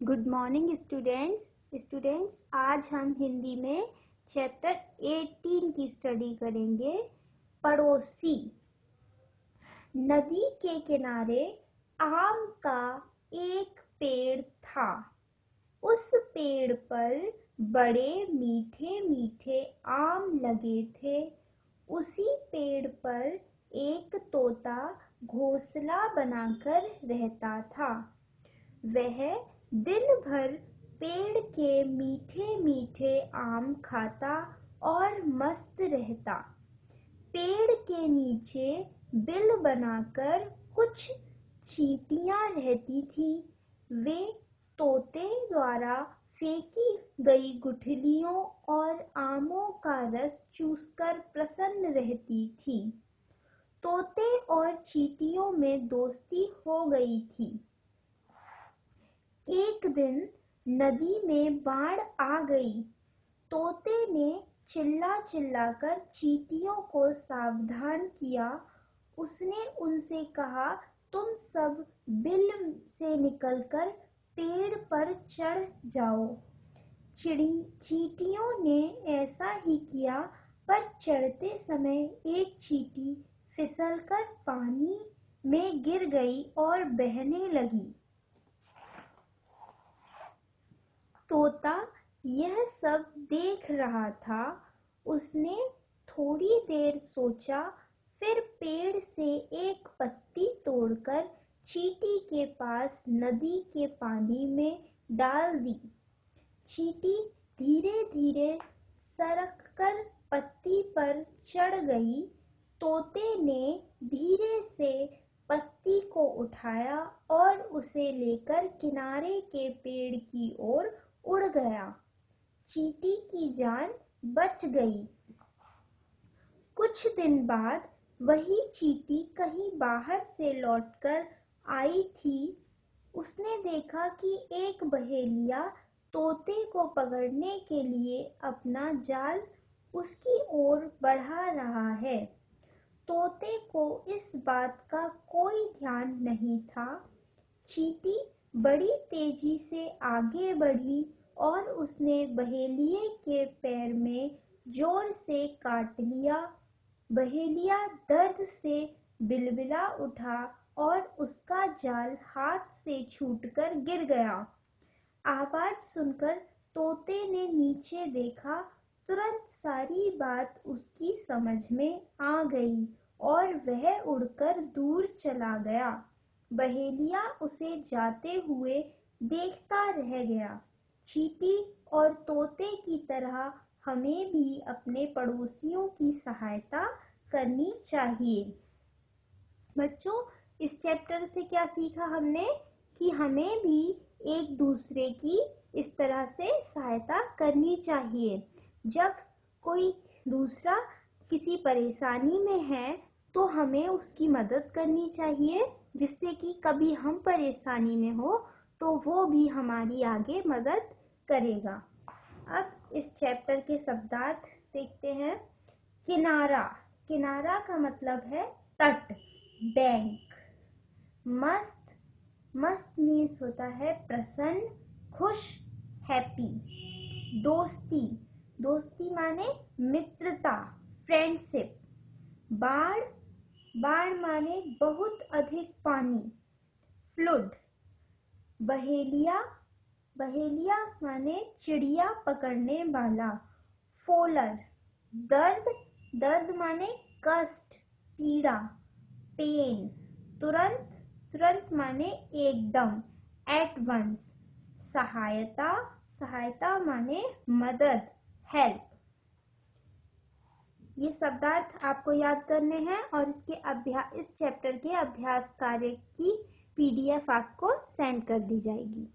Good morning students आज हम हिंदी में चैप्टर 18 की स्टडी करेंगे। पड़ोसी। नदी के किनारे आम का एक पेड़ था। उस पेड़ पर बड़े मीठे मीठे आम लगे थे। उसी पेड़ पर एक तोता घोंसला बनाकर रहता था। वह दिन भर पेड़ के मीठे मीठे आम खाता और मस्त रहता। पेड़ के नीचे बिल बनाकर कुछ चींटियां रहती थी। वे तोते द्वारा फेंकी गई गुठलियों और आमों का रस चूसकर प्रसन्न रहती थी। तोते और चींटियों में दोस्ती हो गई थी। एक दिन नदी में बाढ़ आ गई। तोते ने चिल्ला चिल्लाकर चींटियों को सावधान किया। उसने उनसे कहा, तुम सब बिल से निकलकर पेड़ पर चढ़ जाओ। चींटियों ने ऐसा ही किया, पर चढ़ते समय एक चींटी फिसलकर पानी में गिर गई और बहने लगी। तोता यह सब देख रहा था। उसने थोड़ी देर सोचा, फिर पेड़ से एक पत्ती तोड़कर चींटी के पास नदी के पानी में डाल दी। चींटी धीरे धीरे सरककर पत्ती पर चढ़ गई। तोते ने धीरे से पत्ती को उठाया और उसे लेकर किनारे के पेड़ की ओर उड़ गया। चींटी की जान बच गई। कुछ दिन बाद वही चींटी कहीं बाहर से लौटकर आई थी। उसने देखा कि एक बहेलिया तोते को पकड़ने के लिए अपना जाल उसकी ओर बढ़ा रहा है। तोते को इस बात का कोई ध्यान नहीं था। चींटी बड़ी तेजी से आगे बढ़ी और उसने बहेलिये के पैर में जोर से काट लिया। बहेलिया दर्द से बिलबिला उठा और उसका जाल हाथ से छूटकर गिर गया। आवाज सुनकर तोते ने नीचे देखा। तुरंत सारी बात उसकी समझ में आ गई और वह उड़कर दूर चला गया। बहेलिया उसे जाते हुए देखता रह गया। चींटी और तोते की तरह हमें भी अपने पड़ोसियों की सहायता करनी चाहिए। बच्चों, इस चैप्टर से क्या सीखा हमने कि हमें भी एक दूसरे की इस तरह से सहायता करनी चाहिए। जब कोई दूसरा किसी परेशानी में है तो हमें उसकी मदद करनी चाहिए, जिससे कि कभी हम परेशानी में हो तो वो भी हमारी आगे मदद करेगा। अब इस चैप्टर के शब्दार्थ देखते हैं। किनारा। किनारा का मतलब है तट, बैंक। मस्त। मस्त मीन्स होता है प्रसन्न, खुश, हैप्पी। दोस्ती। दोस्ती माने मित्रता, फ्रेंडशिप। बाढ़। बाढ़ माने बहुत अधिक पानी, फ्लड। बहेलिया। बहेलिया माने चिड़िया पकड़ने वाला, फोलर। दर्द। दर्द माने कष्ट, पीड़ा, पेन। तुरंत। तुरंत माने एकदम, एट वंस। सहायता। सहायता माने मदद, हेल्प। ये शब्दार्थ आपको याद करने हैं और इस चैप्टर के अभ्यास कार्य की PDF आपको सेंड कर दी जाएगी।